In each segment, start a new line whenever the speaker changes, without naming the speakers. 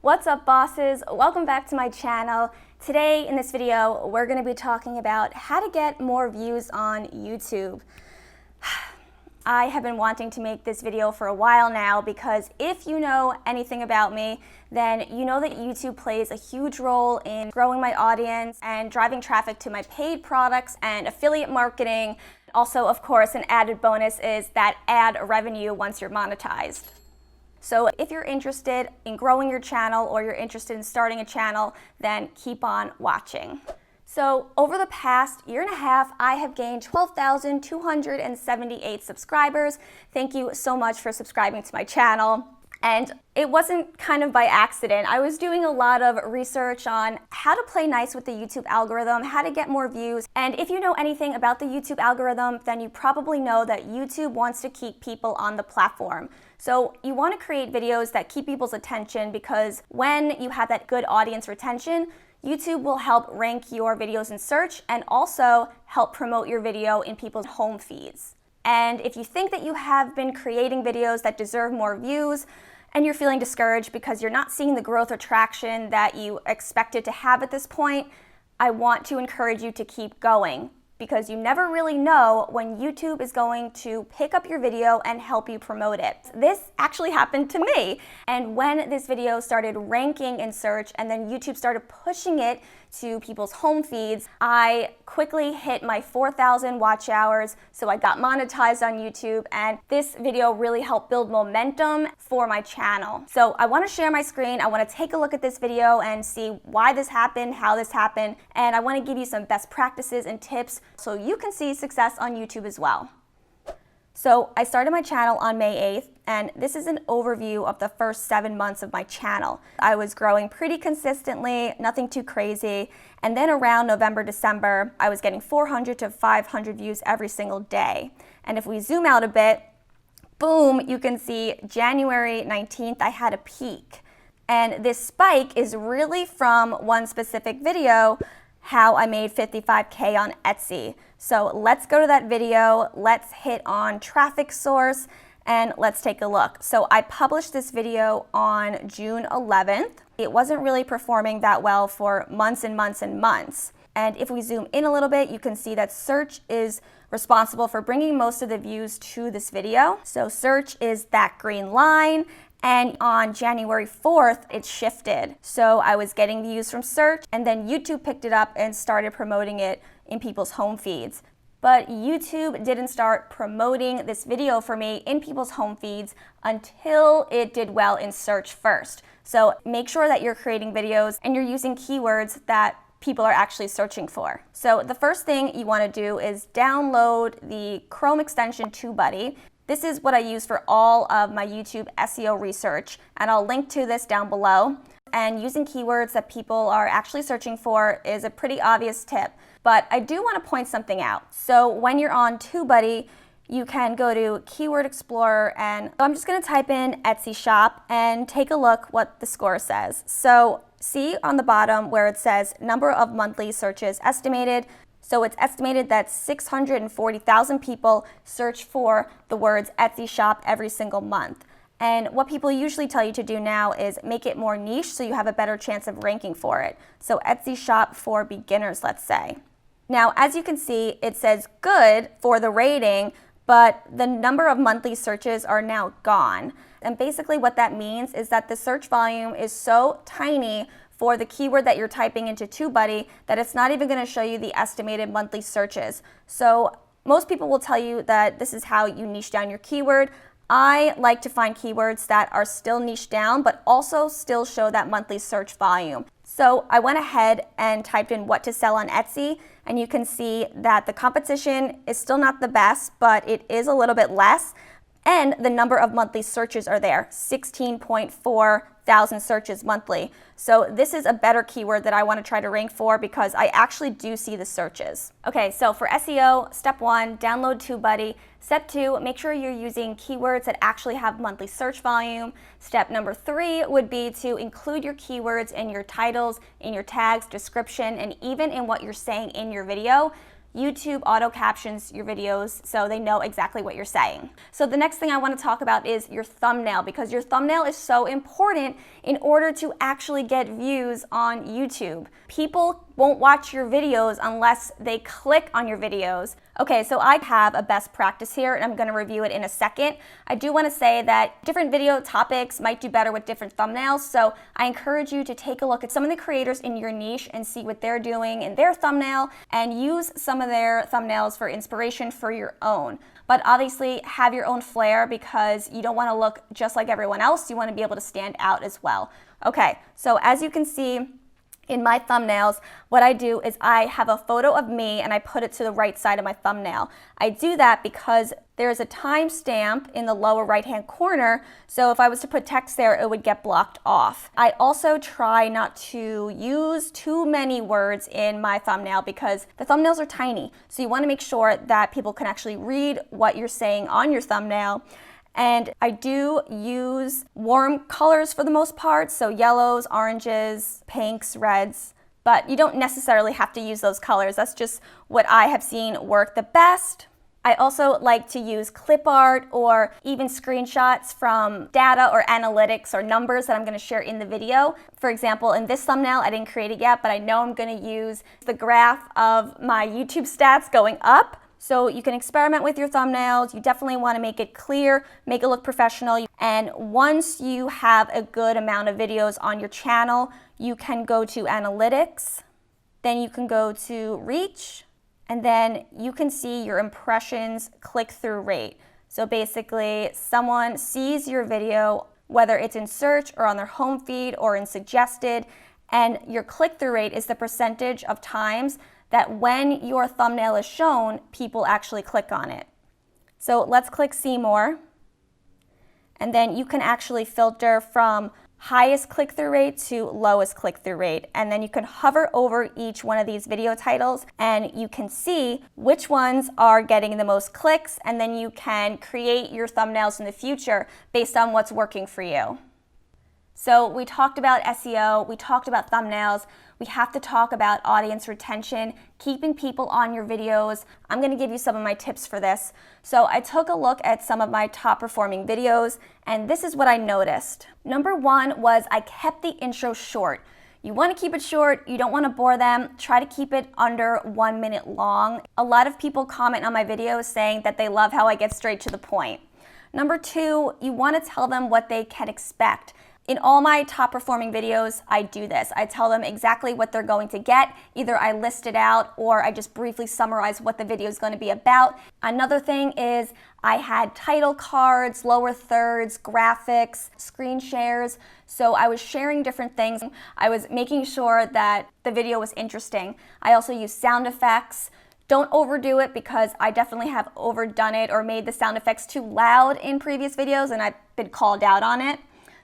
What's up, bosses? Welcome back to my channel. Today in this video, we're going to be talking about how to get more views on YouTube. I have been wanting to make this video for a while now because if you know anything about me, then you know that YouTube plays a huge role in growing my audience and driving traffic to my paid products and affiliate marketing. Also, of course, an added bonus is that ad revenue once you're monetized. So if you're interested in growing your channel or you're interested in starting a channel, then keep on watching. So over the past year and a half, I have gained 12,278 subscribers. Thank you so much for subscribing to my channel. And it wasn't kind of by accident. I was doing a lot of research on how to play nice with the YouTube algorithm, how to get more views. And if you know anything about the YouTube algorithm, then you probably know that YouTube wants to keep people on the platform. So you want to create videos that keep people's attention because when you have that good audience retention, YouTube will help rank your videos in search and also help promote your video in people's home feeds. And if you think that you have been creating videos that deserve more views and you're feeling discouraged because you're not seeing the growth or traction that you expected to have at this point, I want to encourage you to keep going because you never really know when YouTube is going to pick up your video and help you promote it. This actually happened to me. And when this video started ranking in search and then YouTube started pushing it to people's home feeds, I quickly hit my 4,000 watch hours, so I got monetized on YouTube, and this video really helped build momentum for my channel. So I want to share my screen, I want to take a look at this video and see why this happened, how this happened, and I want to give you some best practices and tips so you can see success on YouTube as well. So I started my channel on May 8th, and this is an overview of the first 7 months of my channel. I was growing pretty consistently, nothing too crazy, and then around November, December, I was getting 400 to 500 views every single day. And if we zoom out a bit, boom, you can see January 19th, I had a peak. And this spike is really from one specific video, how I made 55K on Etsy. So let's go to that video, let's hit on traffic source, and let's take a look. So I published this video on June 11th. It wasn't really performing that well for months and months and months. And if we zoom in a little bit, you can see that search is responsible for bringing most of the views to this video. So search is that green line. And on January 4th, it shifted. So I was getting views from search, and then YouTube picked it up and started promoting it in people's home feeds. But YouTube didn't start promoting this video for me in people's home feeds until it did well in search first. So make sure that you're creating videos and you're using keywords that people are actually searching for. So the first thing you want to do is download the Chrome extension TubeBuddy. This is what I use for all of my YouTube SEO research, and I'll link to this down below. And using keywords that people are actually searching for is a pretty obvious tip, but I do want to point something out. So when you're on TubeBuddy, you can go to Keyword Explorer, and I'm just going to type in Etsy shop and take a look what the score says. So see on the bottom where it says number of monthly searches estimated. So it's estimated that 640,000 people search for the words Etsy shop every single month. And what people usually tell you to do now is make it more niche so you have a better chance of ranking for it. So Etsy shop for beginners, let's say. Now, as you can see, it says good for the rating, but the number of monthly searches are now gone. And basically what that means is that the search volume is so tiny for the keyword that you're typing into TubeBuddy that it's not even going to show you the estimated monthly searches. So most people will tell you that this is how you niche down your keyword. I like to find keywords that are still niche down but also still show that monthly search volume. So I went ahead and typed in what to sell on Etsy, and you can see that the competition is still not the best, but it is a little bit less. And the number of monthly searches are there, 16.4 thousand searches monthly. So this is a better keyword that I want to try to rank for because I actually do see the searches. Okay, so for SEO, step 1, download TubeBuddy. Step 2, make sure you're using keywords that actually have monthly search volume. Step number 3 would be to include your keywords in your titles, in your tags, description, and even in what you're saying in your video. YouTube auto captions your videos so they know exactly what you're saying. So the next thing I want to talk about is your thumbnail, because your thumbnail is so important in order to actually get views on YouTube. People won't watch your videos unless they click on your videos. Okay, so I have a best practice here and I'm going to review it in a second. I do want to say that different video topics might do better with different thumbnails, so I encourage you to take a look at some of the creators in your niche and see what they're doing in their thumbnail and use some of their thumbnails for inspiration for your own. But obviously have your own flair, because you don't want to look just like everyone else. You want to be able to stand out as well. Okay, so as you can see, in my thumbnails, what I do is I have a photo of me and I put it to the right side of my thumbnail. I do that because there's a timestamp in the lower right-hand corner, so if I was to put text there, it would get blocked off. I also try not to use too many words in my thumbnail because the thumbnails are tiny, so you want to make sure that people can actually read what you're saying on your thumbnail. And I do use warm colors for the most part, so yellows, oranges, pinks, reds, but you don't necessarily have to use those colors. That's just what I have seen work the best. I also like to use clip art or even screenshots from data or analytics or numbers that I'm going to share in the video. For example, in this thumbnail, I didn't create it yet, but I know I'm going to use the graph of my YouTube stats going up. So you can experiment with your thumbnails. You definitely want to make it clear, make it look professional. And once you have a good amount of videos on your channel, you can go to analytics, then you can go to reach, and then you can see your impressions click-through rate. So basically, someone sees your video, whether it's in search or on their home feed or in suggested, and your click-through rate is the percentage of times that when your thumbnail is shown, people actually click on it. So let's click see more. And then you can actually filter from highest click-through rate to lowest click-through rate. And then you can hover over each one of these video titles and you can see which ones are getting the most clicks, and then you can create your thumbnails in the future based on what's working for you. So we talked about SEO, we talked about thumbnails, we have to talk about audience retention, keeping people on your videos. I'm going to give you some of my tips for this. So I took a look at some of my top performing videos, and this is what I noticed. Number one was I kept the intro short. You want to keep it short, you don't want to bore them, try to keep it under 1 minute long. A lot of people comment on my videos saying that they love how I get straight to the point. Number two, you want to tell them what they can expect. In all my top performing videos, I do this. I tell them exactly what they're going to get. Either I list it out or I just briefly summarize what the video is going to be about. Another thing is I had title cards, lower thirds, graphics, screen shares. So I was sharing different things. I was making sure that the video was interesting. I also use sound effects. Don't overdo it, because I definitely have overdone it or made the sound effects too loud in previous videos and I've been called out on it.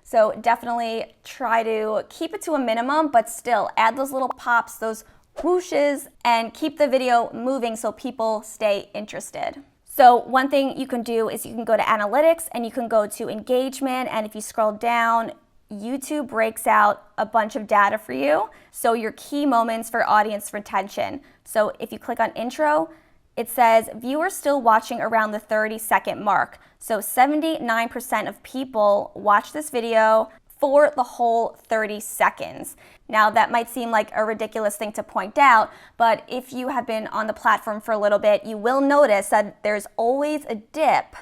So definitely try to keep it to a minimum, but still add those little pops, those whooshes, and keep the video moving so people stay interested. So one thing you can do is you can go to analytics and you can go to engagement, and if you scroll down, YouTube breaks out a bunch of data for you. So your key moments for audience retention. So if you click on intro, it says viewers still watching around the 30-second mark. So 79% of people watch this video for the whole 30 seconds. Now that might seem like a ridiculous thing to point out, but if you have been on the platform for a little bit, you will notice that there's always a dip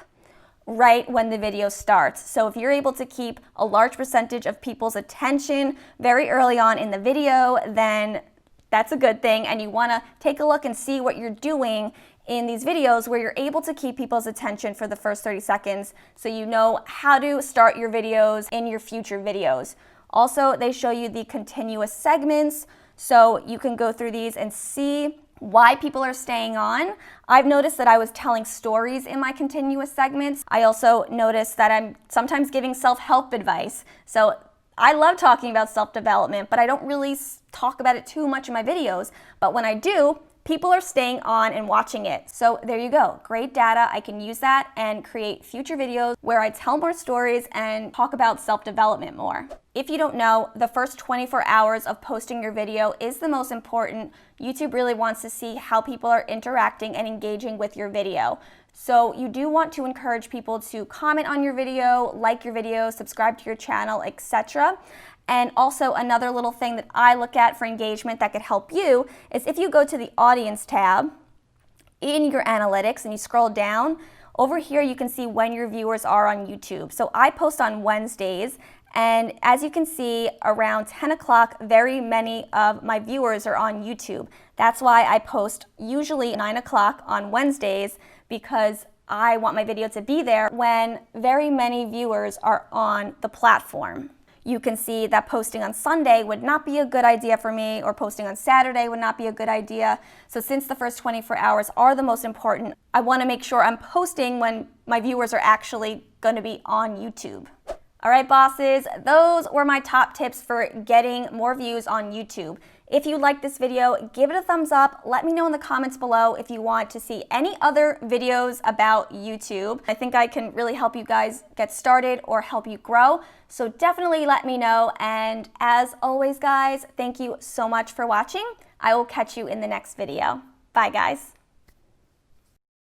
right when the video starts. So if you're able to keep a large percentage of people's attention very early on in the video, then that's a good thing, and you want to take a look and see what you're doing in these videos where you're able to keep people's attention for the first 30 seconds so you know how to start your videos in your future videos. Also, they show you the continuous segments, so you can go through these and see why people are staying on. I've noticed that I was telling stories in my continuous segments. I also noticed that I'm sometimes giving self-help advice. So I love talking about self-development, but I don't really talk about it too much in my videos. But when I do, people are staying on and watching it. So there you go, great data. I can use that and create future videos where I tell more stories and talk about self-development more. If you don't know, the first 24 hours of posting your video is the most important. YouTube really wants to see how people are interacting and engaging with your video. So you do want to encourage people to comment on your video, like your video, subscribe to your channel, etc. And also another little thing that I look at for engagement that could help you is if you go to the audience tab in your analytics and you scroll down, over here you can see when your viewers are on YouTube. So I post on Wednesdays, and as you can see, around 10 o'clock, very many of my viewers are on YouTube. That's why I post usually 9 o'clock on Wednesdays, because I want my video to be there when very many viewers are on the platform. You can see that posting on Sunday would not be a good idea for me, or posting on Saturday would not be a good idea. So since the first 24 hours are the most important, I want to make sure I'm posting when my viewers are actually going to be on YouTube. All right, bosses, those were my top tips for getting more views on YouTube. If you liked this video, give it a thumbs up. Let me know in the comments below if you want to see any other videos about YouTube. I think I can really help you guys get started or help you grow. So definitely let me know. And as always, guys, thank you so much for watching. I will catch you in the next video. Bye, guys.